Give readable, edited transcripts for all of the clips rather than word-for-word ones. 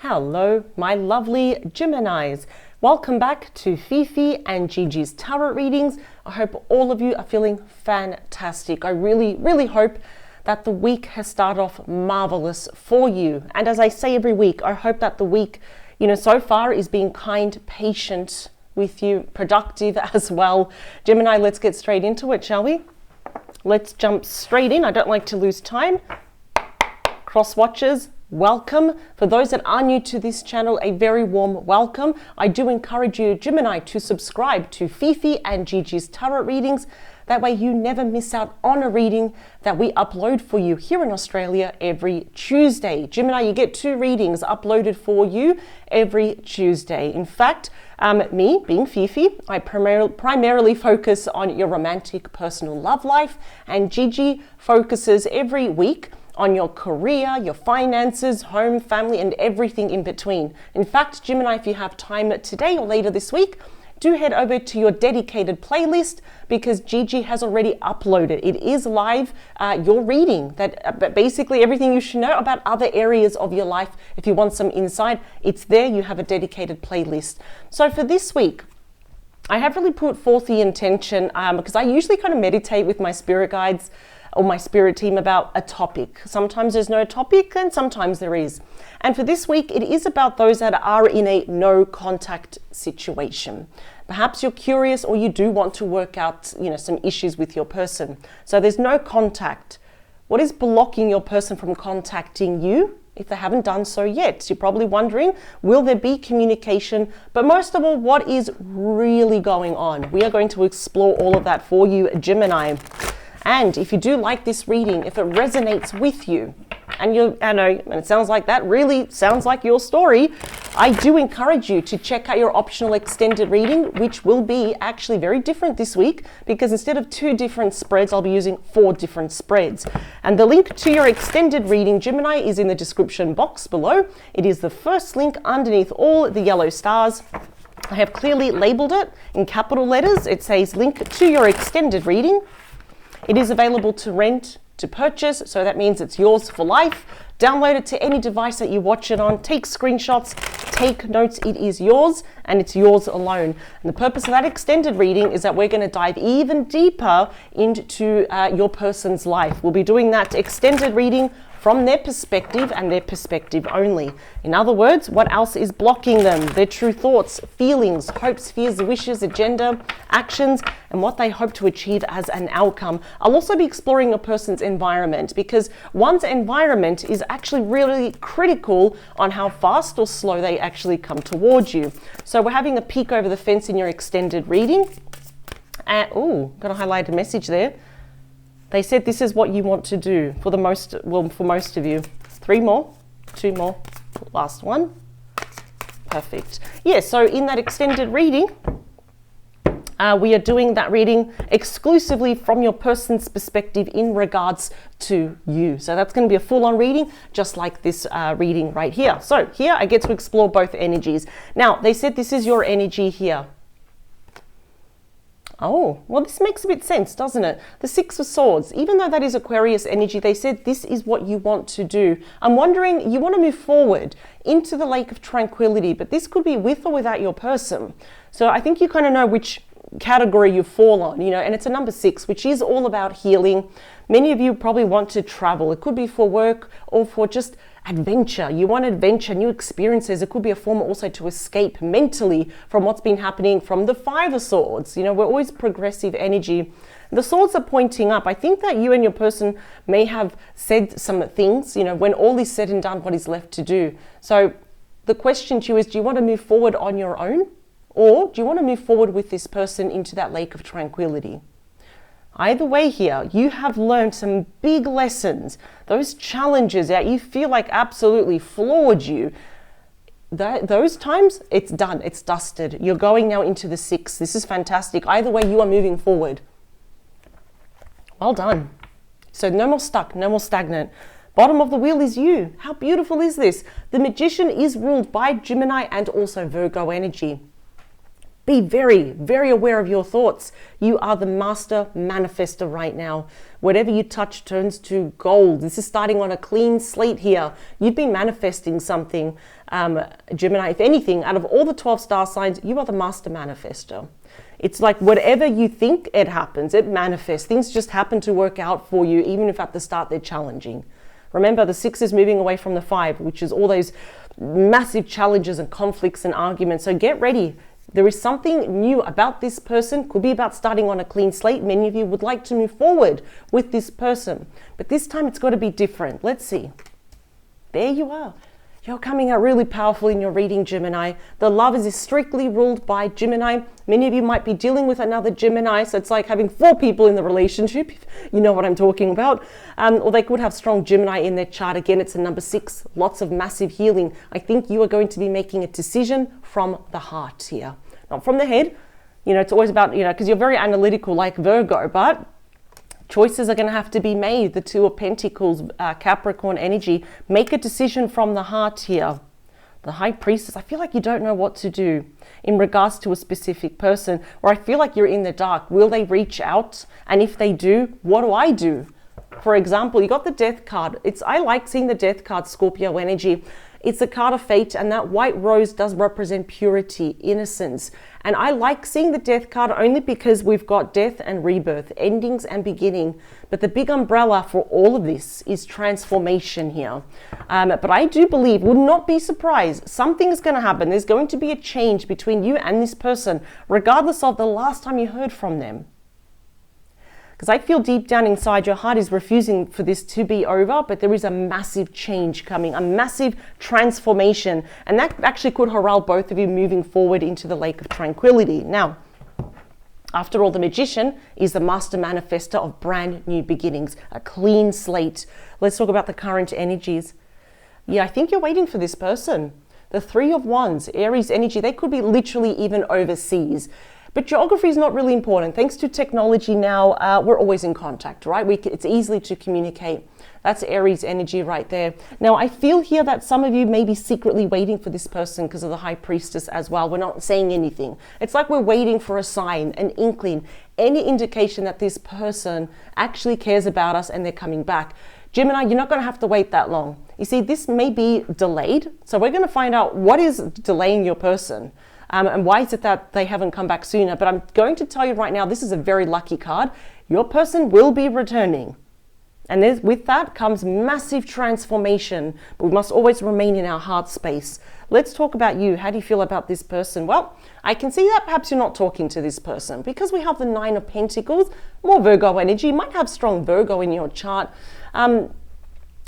Hello, my lovely Geminis. Welcome back to Fifi and Gigi's tarot readings. I hope all of you are feeling fantastic. I really hope that the week has started off marvelous for you. And as I say every week, I hope that the week, so far is being kind, patient with you, productive as well. Gemini, let's get straight into it, shall we? Let's jump straight in. I don't like to lose time. Cross watchers, welcome. For those that are new to this channel, a very warm welcome. I do encourage you, Gemini, to subscribe to Fifi and Gigi's tarot readings. That way you never miss out on a reading that we upload for you here in Australia every Tuesday. Gemini, you get 2 readings uploaded for you every Tuesday. In fact, me, being Fifi, I primarily focus on your romantic personal love life, and Gigi focuses every week on your career, your finances, home, family, and everything in between. In fact, Gemini, if you have time today or later this week, do head over to your dedicated playlist because Gigi has already uploaded. It is live, your reading, that basically everything you should know about other areas of your life. If you want some insight, it's there. You have a dedicated playlist. So for this week, I have really put forth the intention because I usually kind of meditate with my spirit guides or my spirit team about a topic. Sometimes there's no topic and sometimes there is. And for this week, it is about those that are in a no contact situation. Perhaps you're curious or you do want to work out, some issues with your person. So there's no contact. What is blocking your person from contacting you if they haven't done so yet? You're probably wondering, will there be communication? But most of all, what is really going on? We are going to explore all of that for you, Gemini. And if you do like this reading, if it resonates with you, and it sounds like that really sounds like your story, I do encourage you to check out your optional extended reading, which will be actually very different this week because instead of 2 different spreads, I'll be using 4 different spreads. And the link to your extended reading, Gemini, is in the description box below. It is the first link underneath all the yellow stars. I have clearly labeled it in capital letters. It says link to your extended reading. It is available to rent, to purchase, so that means it's yours for life. Download it to any device that you watch it on, take screenshots, take notes, it is yours and it's yours alone. And the purpose of that extended reading is that we're going to dive even deeper into your person's life. We'll be doing that extended reading from their perspective and their perspective only. In other words, what else is blocking them? Their true thoughts, feelings, hopes, fears, wishes, agenda, actions, and what they hope to achieve as an outcome. I'll also be exploring a person's environment because one's environment is actually really critical on how fast or slow they actually come towards you. So we're having a peek over the fence in your extended reading. Got to highlight a message there. They said this is what you want to do for most of you. 3 more, 2 more, last one. Perfect. Yeah, so in that extended reading, we are doing that reading exclusively from your person's perspective in regards to you. So that's going to be a full-on reading, just like this reading right here. So here I get to explore both energies. Now, they said this is your energy here. Oh, well, this makes a bit sense, doesn't it? The 6 of Swords, even though that is Aquarius energy, they said this is what you want to do. I'm wondering, you want to move forward into the lake of tranquility, but this could be with or without your person. So I think you kind of know which category you fall on, and it's a number 6, which is all about healing. Many of you probably want to travel. It could be for work or for just adventure. You want adventure, new experiences. It could be a form also to escape mentally from what's been happening from the 5 of Swords. We're always progressive energy. The swords are pointing up. I think that you and your person may have said some things, when all is said and done, what is left to do. So the question to you is, do you want to move forward on your own? Or do you want to move forward with this person into that lake of tranquility? Either way here, you have learned some big lessons. Those challenges that you feel like absolutely floored you, those times, it's done, it's dusted. You're going now into the 6. This is fantastic. Either way, you are moving forward. Well done. So no more stuck, no more stagnant. Bottom of the wheel is you. How beautiful is this? The Magician is ruled by Gemini and also Virgo energy. Be very, very aware of your thoughts. You are the master manifester right now. Whatever you touch turns to gold. This is starting on a clean slate here. You've been manifesting something, Gemini. If anything, out of all the 12 star signs, you are the master manifester. It's like whatever you think, it happens. It manifests. Things just happen to work out for you, even if at the start they're challenging. Remember, the 6 is moving away from the 5, which is all those massive challenges and conflicts and arguments. So get ready. There is something new about this person. Could be about starting on a clean slate. Many of you would like to move forward with this person, but this time it's got to be different. Let's see. There you are. You're coming out really powerful in your reading, Gemini. The love is strictly ruled by Gemini. Many of you might be dealing with another Gemini, so it's like having 4 people in the relationship, if you know what I'm talking about. Or they could have strong Gemini in their chart. Again, it's a number 6, lots of massive healing. I think you are going to be making a decision from the heart here, not from the head. You know, it's always about, because you're very analytical like Virgo, but choices are going to have to be made. The 2 of Pentacles, Capricorn energy. Make a decision from the heart here. The High Priestess, I feel like you don't know what to do in regards to a specific person, or I feel like you're in the dark. Will they reach out? And if they do, what do I do? For example, you got the Death card. I like seeing the Death card, Scorpio energy. It's a card of fate, and that white rose does represent purity, innocence. And I like seeing the Death card only because we've got death and rebirth, endings and beginning. But the big umbrella for all of this is transformation here. But I do believe, would not be surprised, something's going to happen. There's going to be a change between you and this person, regardless of the last time you heard from them. Because I feel deep down inside your heart is refusing for this to be over, but there is a massive change coming, a massive transformation. And that actually could herald both of you moving forward into the lake of tranquility. Now, after all, the Magician is the master manifester of brand new beginnings, a clean slate. Let's talk about the current energies. Yeah, I think you're waiting for this person. The 3 of Wands, Aries energy, they could be literally even overseas. But geography is not really important. Thanks to technology now, we're always in contact, right? It's easy to communicate. That's Aries energy right there. Now, I feel here that some of you may be secretly waiting for this person because of the High Priestess as well. We're not saying anything. It's like we're waiting for a sign, an inkling, any indication that this person actually cares about us and they're coming back. Gemini, you're not going to have to wait that long. You see, this may be delayed. So we're going to find out what is delaying your person. And why is it that they haven't come back sooner? But I'm going to tell you right now, this is a very lucky card. Your person will be returning. And with that comes massive transformation. But we must always remain in our heart space. Let's talk about you. How do you feel about this person? Well, I can see that perhaps you're not talking to this person because we have the 9 of Pentacles, more Virgo energy. You might have strong Virgo in your chart.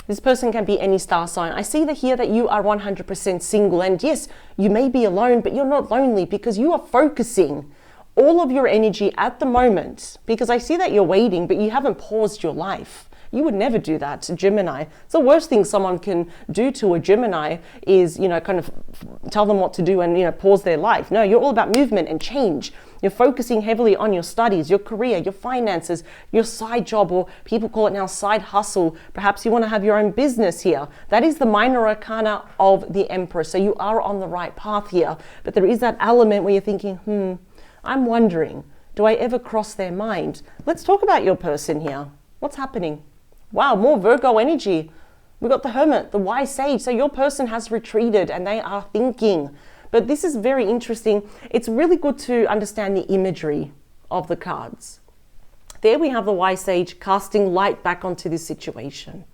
This person can be any star sign. I see that here that you are 100% single. And yes, you may be alone, but you're not lonely because you are focusing all of your energy at the moment. Because I see that you're waiting, but you haven't paused your life. You would never do that to Gemini. It's the worst thing someone can do to a Gemini is, kind of tell them what to do and, pause their life. No, you're all about movement and change. You're focusing heavily on your studies, your career, your finances, your side job, or people call it now side hustle. Perhaps you want to have your own business here. That is the minor arcana of the Empress. So you are on the right path here. But there is that element where you're thinking, I'm wondering, do I ever cross their mind? Let's talk about your person here. What's happening? Wow, more Virgo energy. We've got the Hermit, the wise sage. So your person has retreated and they are thinking. But this is very interesting. It's really good to understand the imagery of the cards. There we have the wise sage casting light back onto this situation.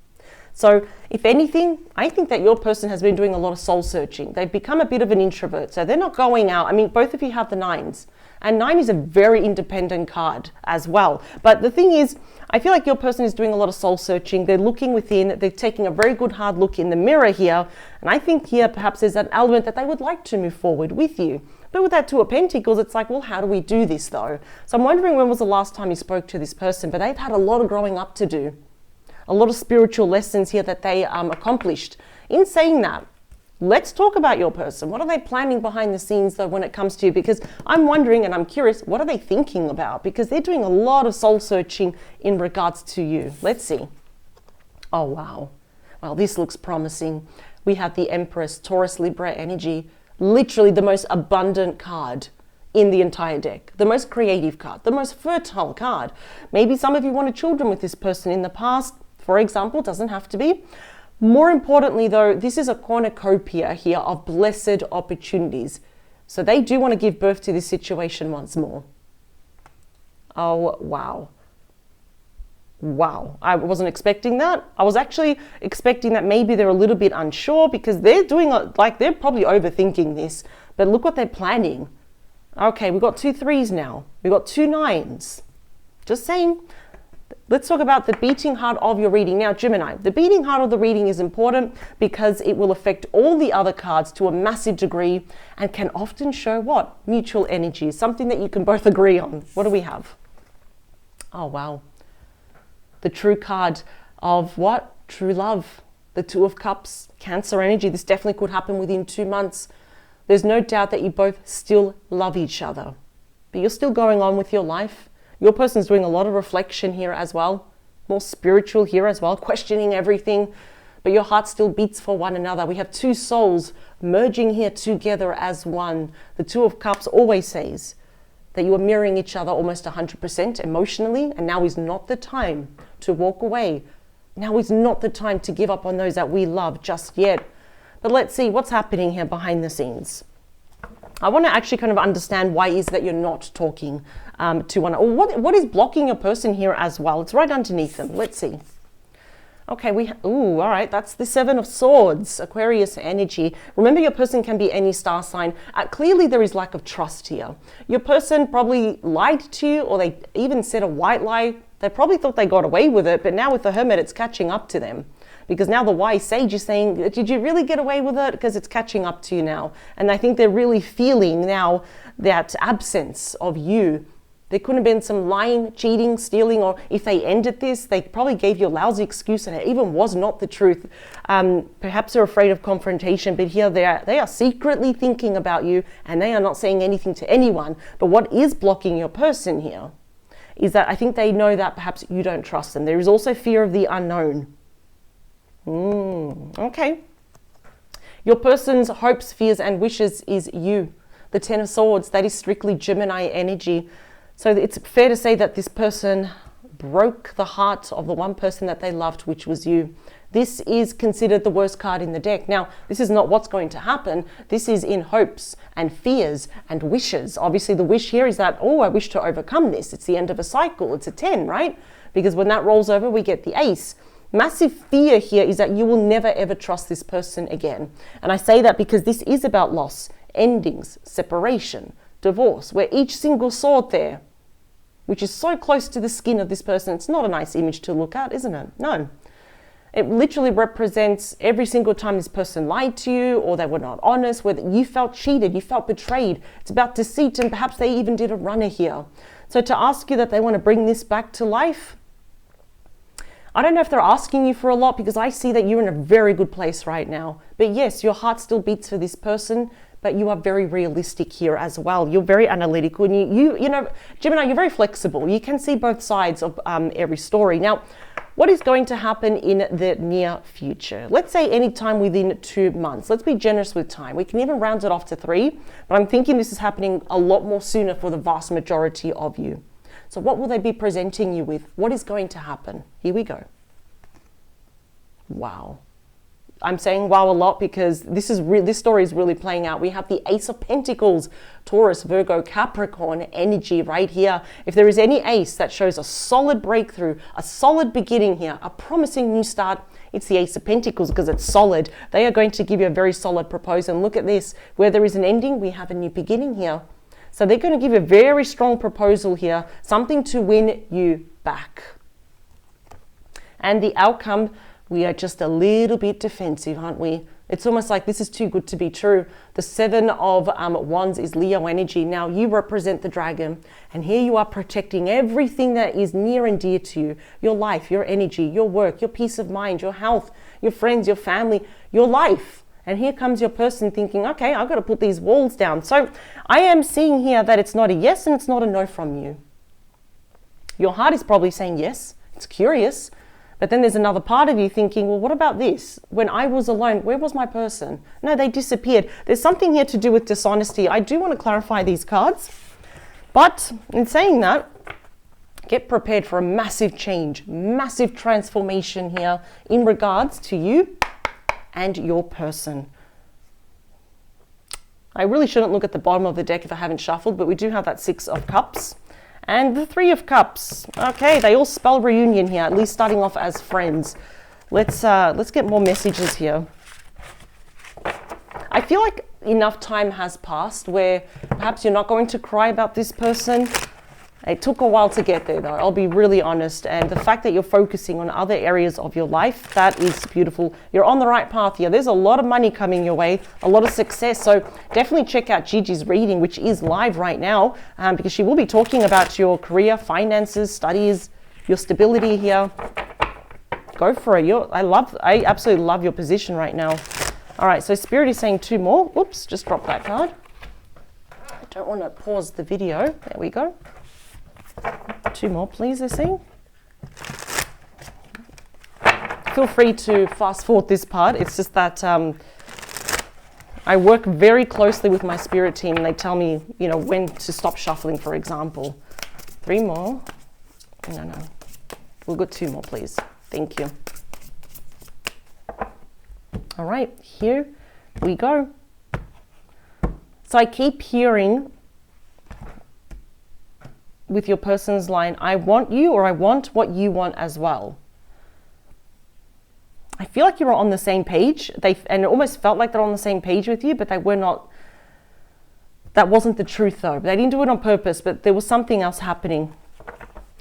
So if anything, I think that your person has been doing a lot of soul searching. They've become a bit of an introvert. So they're not going out. I mean, both of you have the 9s. And 9 is a very independent card as well. But the thing is, I feel like your person is doing a lot of soul searching. They're looking within. They're taking a very good hard look in the mirror here. And I think here perhaps there's an element that they would like to move forward with you. But with that 2 of Pentacles, it's like, well, how do we do this though? So I'm wondering when was the last time you spoke to this person? But they've had a lot of growing up to do. A lot of spiritual lessons here that they accomplished. In saying that, let's talk about your person. What are they planning behind the scenes though when it comes to you? Because I'm wondering and I'm curious, what are they thinking about? Because they're doing a lot of soul searching in regards to you. Let's see. Oh, wow. Well, this looks promising. We have the Empress, Taurus, Libra energy. Literally the most abundant card in the entire deck, the most creative card, the most fertile card. Maybe some of you wanted children with this person in the past, for example, doesn't have to be. More importantly though, this is a cornucopia here of blessed opportunities. So they do want to give birth to this situation once more. Oh, wow. Wow, I wasn't expecting that. I was actually expecting that maybe they're a little bit unsure because they're doing like they're probably overthinking this, but look what they're planning. Okay, we've got 2 3s now. We've got 2 9s. Just saying. Let's talk about the beating heart of your reading. Now, Gemini, the beating heart of the reading is important because it will affect all the other cards to a massive degree and can often show what? Mutual energy, something that you can both agree on. What do we have? Oh, wow. The true card of what? True love. The 2 of Cups, Cancer energy. This definitely could happen within 2 months. There's no doubt that you both still love each other, but you're still going on with your life. Your person's doing a lot of reflection here as well, more spiritual here as well, questioning everything, but your heart still beats for one another. We have 2 souls merging here together as one. The 2 of Cups always says that you are mirroring each other almost 100% emotionally, and now is not the time to walk away. Now is not the time to give up on those that we love just yet. But let's see what's happening here behind the scenes. I want to actually kind of understand why is that you're not talking to one, or what is blocking your person here as well. It's right underneath them. Let's see. Okay, all right, that's the 7 of Swords, Aquarius energy. Remember, your person can be any star sign. Clearly, there is lack of trust here. Your person probably lied to you, or they even said a white lie. They probably thought they got away with it, but now with the Hermit, it's catching up to them. Because now the wise sage is saying, did you really get away with it? Because it's catching up to you now. And I think they're really feeling now that absence of you. There couldn't have been some lying, cheating, stealing, or if they ended this, they probably gave you a lousy excuse and it even was not the truth. Perhaps they're afraid of confrontation, but here they are secretly thinking about you and they are not saying anything to anyone. But what is blocking your person here is that I think they know that perhaps you don't trust them. There is also fear of the unknown. Okay. Your person's hopes, fears, and wishes is you. The 10 of Swords, that is strictly Gemini energy. So it's fair to say that this person broke the heart of the one person that they loved, which was you. This is considered the worst card in the deck. Now, this is not what's going to happen. This is in hopes and fears and wishes. Obviously, the wish here is that, oh, I wish to overcome this. It's the end of a cycle. It's a 10, right? Because when that rolls over, we get the Ace. Massive fear here is that you will never ever trust this person again. And I say that because this is about loss, endings, separation, divorce, where each single sword there, which is so close to the skin of this person, it's not a nice image to look at, isn't it? No. It literally represents every single time this person lied to you or they were not honest, whether you felt cheated, you felt betrayed. It's about deceit, and perhaps they even did a runner here. So to ask you that they want to bring this back to life, I don't know if they're asking you for a lot, because I see that you're in a very good place right now. But yes, your heart still beats for this person, but you are very realistic here as well. You're very analytical, and you know, Gemini, you're very flexible. You can see both sides of every story. Now, what is going to happen in the near future? Let's say any time within 2 months. Let's be generous with time. We can even round it off to 3, but I'm thinking this is happening a lot more sooner for the vast majority of you. So what will they be presenting you with? What is going to happen? Here we go. Wow. I'm saying wow a lot because this story is really playing out. We have the Ace of Pentacles, Taurus, Virgo, Capricorn energy right here. If there is any ace that shows a solid breakthrough, a solid beginning here, a promising new start, it's the Ace of Pentacles because it's solid. They are going to give you a very solid proposal. And look at this. Where there is an ending, we have a new beginning here. So they're going to give you a very strong proposal here, something to win you back. And the outcome, we are just a little bit defensive, aren't we? It's almost like this is too good to be true. The 7 of Wands is Leo energy. Now you represent the dragon, and here you are protecting everything that is near and dear to you. Your life, your energy, your work, your peace of mind, your health, your friends, your family, your life. And here comes your person thinking, okay, I've got to put these walls down. So I am seeing here that it's not a yes and it's not a no from you. Your heart is probably saying yes. It's curious. But then there's another part of you thinking, well, what about this? When I was alone, where was my person? No, they disappeared. There's something here to do with dishonesty. I do want to clarify these cards. But in saying that, get prepared for a massive change, massive transformation here in regards to you and your person. I really shouldn't look at the bottom of the deck if I haven't shuffled, but we do have that 6 of Cups and the 3 of Cups. Okay, they all spell reunion here, at least starting off as friends. Let's get more messages here. I feel like enough time has passed where perhaps you're not going to cry about this person. It took a while to get there, though, I'll be really honest. And the fact that you're focusing on other areas of your life, that is beautiful. You're on the right path here. There's a lot of money coming your way, a lot of success. So definitely check out Gigi's reading, which is live right now, because she will be talking about your career, finances, studies, your stability here. Go for it. I absolutely love your position right now. All right, so Spirit is saying 2 more. Whoops, just dropped that card. I don't want to pause the video. There we go. 2 more, please, they're saying. Feel free to fast forward this part. It's just that I work very closely with my spirit team, and they tell me, you know, when to stop shuffling, for example. 3 more. No. We'll go 2 more, please. Thank you. All right, here we go. So I keep hearing with your person's line, I want you, or I want what you want as well. I feel like you're on the same page. And it almost felt like they're on the same page with you, but they were not. That wasn't the truth, though. They didn't do it on purpose, but there was something else happening.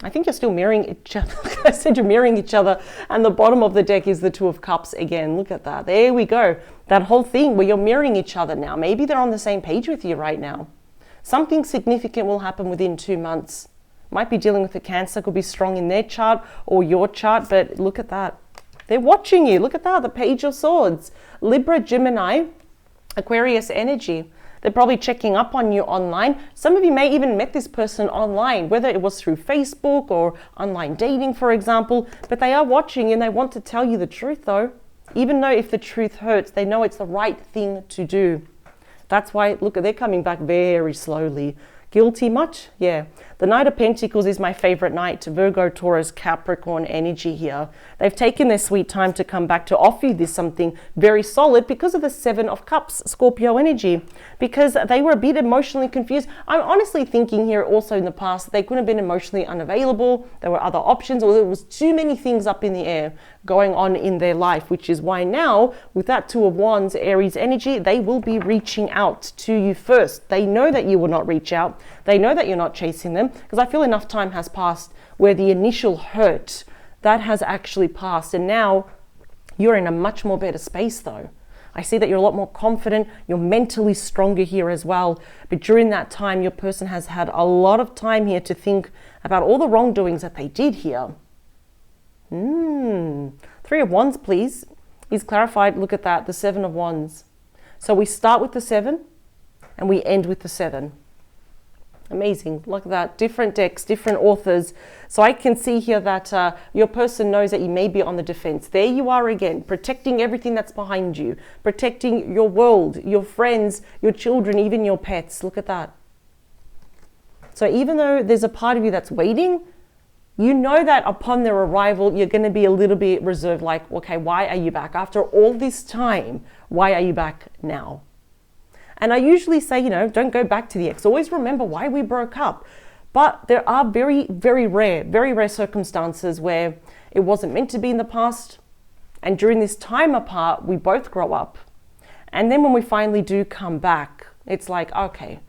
I think you're still mirroring each other. I said you're mirroring each other, and the bottom of the deck is the 2 of Cups again. Look at that. There we go. That whole thing where you're mirroring each other now. Maybe they're on the same page with you right now. Something significant will happen within 2 months. Might be dealing with a Cancer, could be strong in their chart or your chart, but look at that. They're watching you. Look at that, the Page of Swords. Libra, Gemini, Aquarius energy. They're probably checking up on you online. Some of you may even met this person online, whether it was through Facebook or online dating, for example, but they are watching and they want to tell you the truth, though. Even though if the truth hurts, they know it's the right thing to do. That's why, look, they're coming back very slowly. Guilty much? Yeah. The Knight of Pentacles is my favorite knight. Virgo, Taurus, Capricorn energy here. They've taken their sweet time to come back to offer you this something very solid because of the 7 of Cups, Scorpio energy. Because they were a bit emotionally confused. I'm honestly thinking here also in the past, they could have been emotionally unavailable. There were other options, or there was too many things up in the air going on in their life, which is why now with that 2 of Wands, Aries energy, they will be reaching out to you first. They know that you will not reach out. They know that you're not chasing them, because I feel enough time has passed where the initial hurt, that has actually passed. And now you're in a much more better space, though. I see that you're a lot more confident. You're mentally stronger here as well. But during that time, your person has had a lot of time here to think about all the wrongdoings that they did here. 3 of Wands, please. Is clarified. Look at that, the 7 of Wands. So we start with the 7 and we end with the 7. Amazing. Look at that. Different decks, different authors. So I can see here that your person knows that you may be on the defense. There you are again, protecting everything that's behind you, protecting your world, your friends, your children, even your pets. Look at that. So even though there's a part of you that's waiting, you know that upon their arrival, you're going to be a little bit reserved, like, okay, why are you back? After all this time, why are you back now? And I usually say, you know, don't go back to the ex. Always remember why we broke up. But there are very, very rare circumstances where it wasn't meant to be in the past. And during this time apart, we both grow up. And then when we finally do come back, it's like, okay,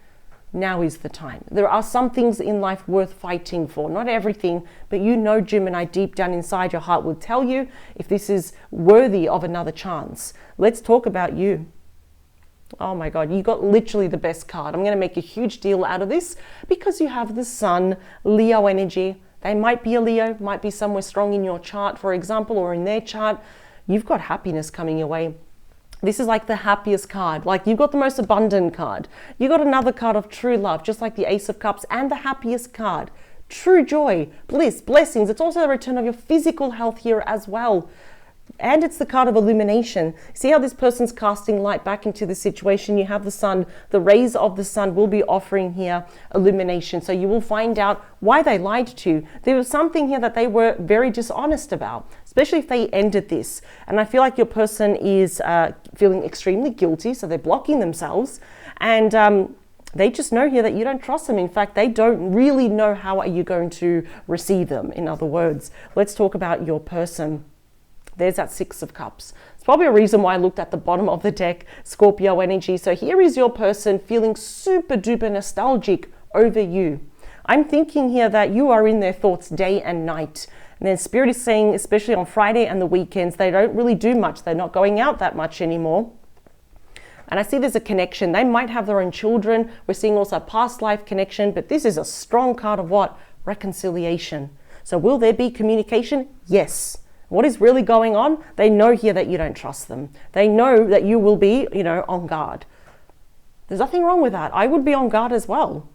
now is the time. There are some things in life worth fighting for. Not everything, but you know, Gemini, deep down inside your heart will tell you if this is worthy of another chance. Let's talk about you. Oh my God, you got literally the best card. I'm going to make a huge deal out of this because you have the Sun, Leo energy. They might be a Leo, might be somewhere strong in your chart, for example, or in their chart. You've got happiness coming your way. This is like the happiest card. Like you've got the most abundant card. You got another card of true love, just like the Ace of Cups, and the happiest card. True joy, bliss, blessings. It's also the return of your physical health here as well. And it's the card of illumination. See how this person's casting light back into the situation? You have the sun. The rays of the sun will be offering here illumination. So you will find out why they lied to you. There was something here that they were very dishonest about, especially if they ended this. And I feel like your person is feeling extremely guilty. So they're blocking themselves. And they just know here that you don't trust them. In fact, they don't really know how are you going to receive them. In other words, let's talk about your person. There's that Six of Cups. It's probably a reason why I looked at the bottom of the deck, Scorpio energy. So here is your person feeling super duper nostalgic over you. I'm thinking here that you are in their thoughts day and night. And then Spirit is saying, especially on Friday and the weekends, they don't really do much. They're not going out that much anymore. And I see there's a connection. They might have their own children. We're seeing also a past life connection, but this is a strong card of what? Reconciliation. So will there be communication? Yes. What is really going on? They know here that you don't trust them. They know that you will be, on guard. There's nothing wrong with that. I would be on guard as well.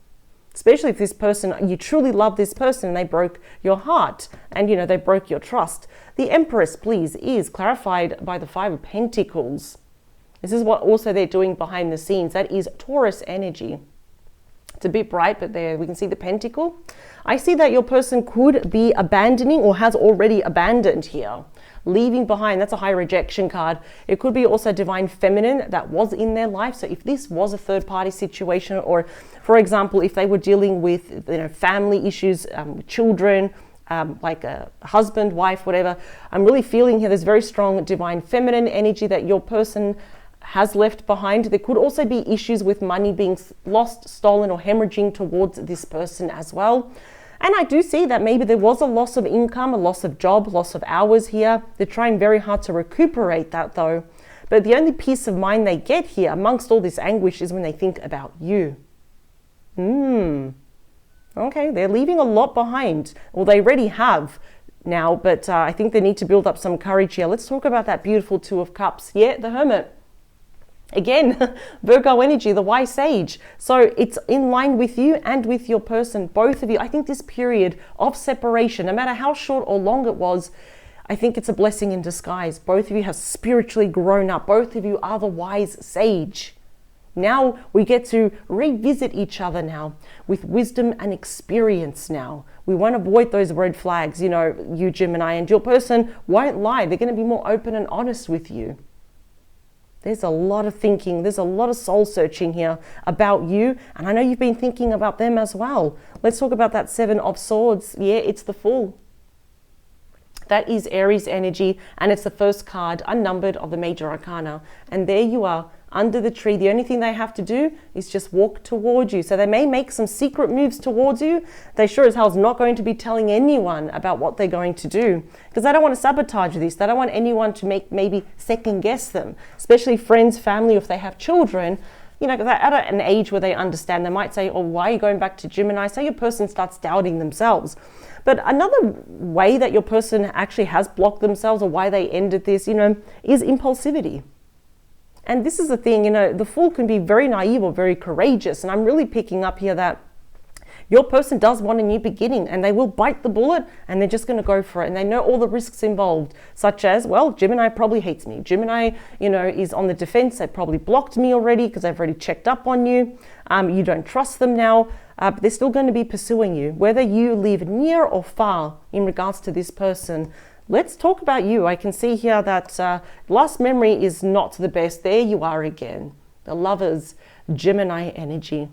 Especially if this person, you truly love this person and they broke your heart and, they broke your trust. The Empress, please, is clarified by the Five of Pentacles. This is what also they're doing behind the scenes. That is Taurus energy. It's a bit bright, but there we can see the pentacle. I see that your person could be abandoning or has already abandoned here, leaving behind. That's a high rejection card. It could be also divine feminine that was in their life. So if this was a third party situation, or for example, if they were dealing with family issues, children, like a husband, wife, whatever, I'm really feeling here there's very strong divine feminine energy that your person has left behind. There could also be issues with money being lost, stolen, or hemorrhaging towards this person as well. And I do see that maybe there was a loss of income, a loss of job, loss of hours here. They're trying very hard to recuperate that though. But the only peace of mind they get here amongst all this anguish is when they think about you. Okay, they're leaving a lot behind. Well, they already have now, but I think they need to build up some courage here. Let's talk about that beautiful Two of Cups. Yeah, the Hermit. Again, Virgo energy, the wise sage. So it's in line with you and with your person, both of you. I think this period of separation, no matter how short or long it was, I think it's a blessing in disguise. Both of you have spiritually grown up. Both of you are the wise sage. Now we get to revisit each other now with wisdom and experience now. We won't avoid those red flags, you Gemini, and your person won't lie. They're going to be more open and honest with you. There's a lot of thinking, there's a lot of soul searching here about you. And I know you've been thinking about them as well. Let's talk about that Seven of Swords. Yeah, it's the Fool. That is Aries energy, and it's the first card, unnumbered, of the major arcana. And there you are, under the tree. The only thing they have to do is just walk towards you. So they may make some secret moves towards you. They sure as hell is not going to be telling anyone about what they're going to do, because they don't want to sabotage this. They don't want anyone to maybe second guess them, especially friends, family, if they have children. They're at an age where they understand. They might say, oh, why are you going back to Gemini? So your person starts doubting themselves. But another way that your person actually has blocked themselves, or why they ended this, is impulsivity. And this is the thing, the Fool can be very naive or very courageous. And I'm really picking up here that your person does want a new beginning, and they will bite the bullet, and they're just going to go for it. And they know all the risks involved, such as, well, Gemini probably hates me. Gemini, is on the defense. They probably blocked me already because they've already checked up on you. You don't trust them now, but they're still going to be pursuing you, whether you live near or far in regards to this person. Let's talk about you. I can see here that last memory is not the best. There you are again. The Lovers, Gemini energy.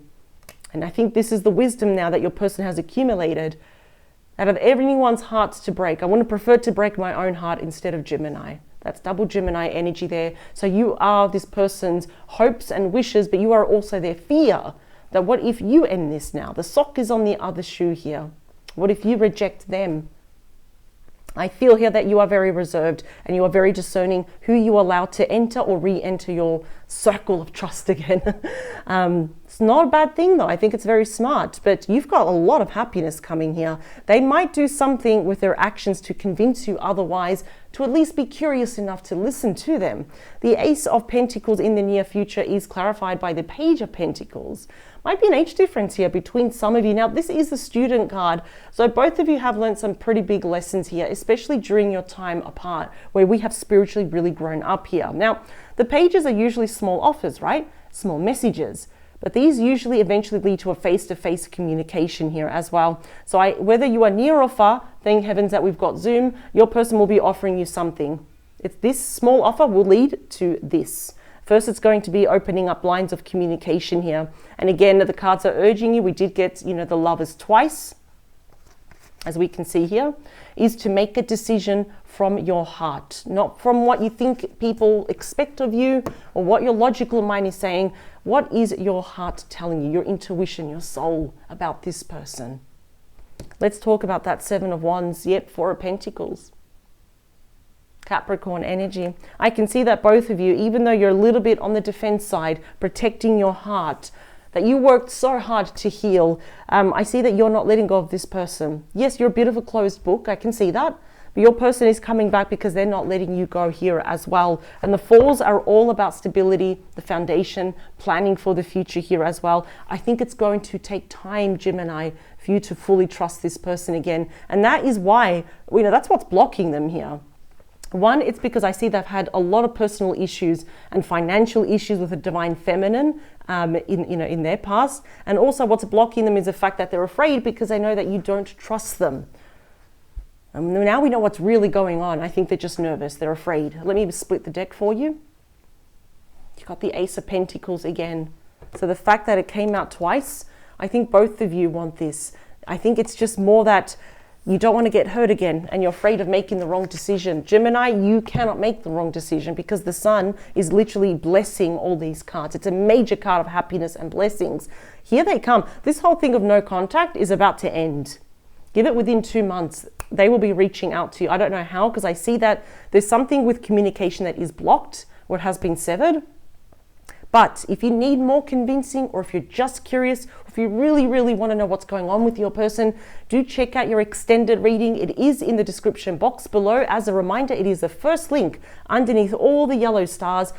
And I think this is the wisdom now that your person has accumulated. Out of everyone's hearts to break, I want to prefer to break my own heart instead of Gemini. That's double Gemini energy there. So you are this person's hopes and wishes, but you are also their fear. That what if you end this now? The sock is on the other shoe here. What if you reject them? I feel here that you are very reserved and you are very discerning who you allow to enter or re-enter your circle of trust again. It's not a bad thing though. I think it's very smart, but you've got a lot of happiness coming here. They might do something with their actions to convince you otherwise, to at least be curious enough to listen to them. The Ace of Pentacles in the near future is clarified by the Page of Pentacles. Might be an age difference here between some of you. Now, this is the Student card, so both of you have learned some pretty big lessons here, especially during your time apart, where we have spiritually really grown up here. Now, the pages are usually small offers, right? Small messages. But these usually eventually lead to a face-to-face communication here as well. So whether you are near or far, thank heavens that we've got Zoom, your person will be offering you something. This small offer will lead to this. First, it's going to be opening up lines of communication here. And again, the cards are urging you. We did get, the Lovers twice, as we can see here, is to make a decision from your heart, not from what you think people expect of you or what your logical mind is saying. What is your heart telling you, your intuition, your soul about this person? Let's talk about that Seven of Wands, yet Four of Pentacles. Capricorn energy. I can see that both of you, even though you're a little bit on the defense side, protecting your heart, that you worked so hard to heal. I see that you're not letting go of this person. Yes, you're a bit of a closed book. I can see that. But your person is coming back because they're not letting you go here as well. And the Fours are all about stability, the foundation, planning for the future here as well. I think it's going to take time, Gemini, for you to fully trust this person again. And that is why, that's what's blocking them here. One, it's because I see they've had a lot of personal issues and financial issues with the divine feminine in their past. And also what's blocking them is the fact that they're afraid because they know that you don't trust them. And now we know what's really going on. I think they're just nervous. They're afraid. Let me split the deck for you. You've got the Ace of Pentacles again. So the fact that it came out twice, I think both of you want this. I think it's just more that you don't want to get hurt again and you're afraid of making the wrong decision. Gemini, you cannot make the wrong decision because the Sun is literally blessing all these cards. It's a major card of happiness and blessings. Here they come. This whole thing of no contact is about to end. Give it within 2 months. They will be reaching out to you. I don't know how, because I see that there's something with communication that is blocked or it has been severed. But if you need more convincing, or if you're just curious, or if you really, really want to know what's going on with your person, do check out your extended reading. It is in the description box below. As a reminder, it is the first link underneath all the yellow stars.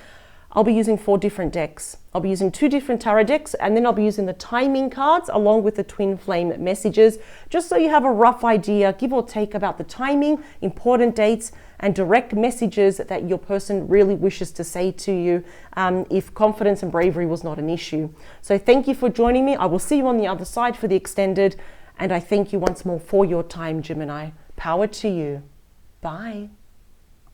I'll be using 4 different decks. I'll be using 2 different tarot decks, and then I'll be using the timing cards along with the twin flame messages, just so you have a rough idea, give or take, about the timing, important dates, and direct messages that your person really wishes to say to you, if confidence and bravery was not an issue. So thank you for joining me. I will see you on the other side for the extended, and I thank you once more for your time, Gemini. Power to you. Bye.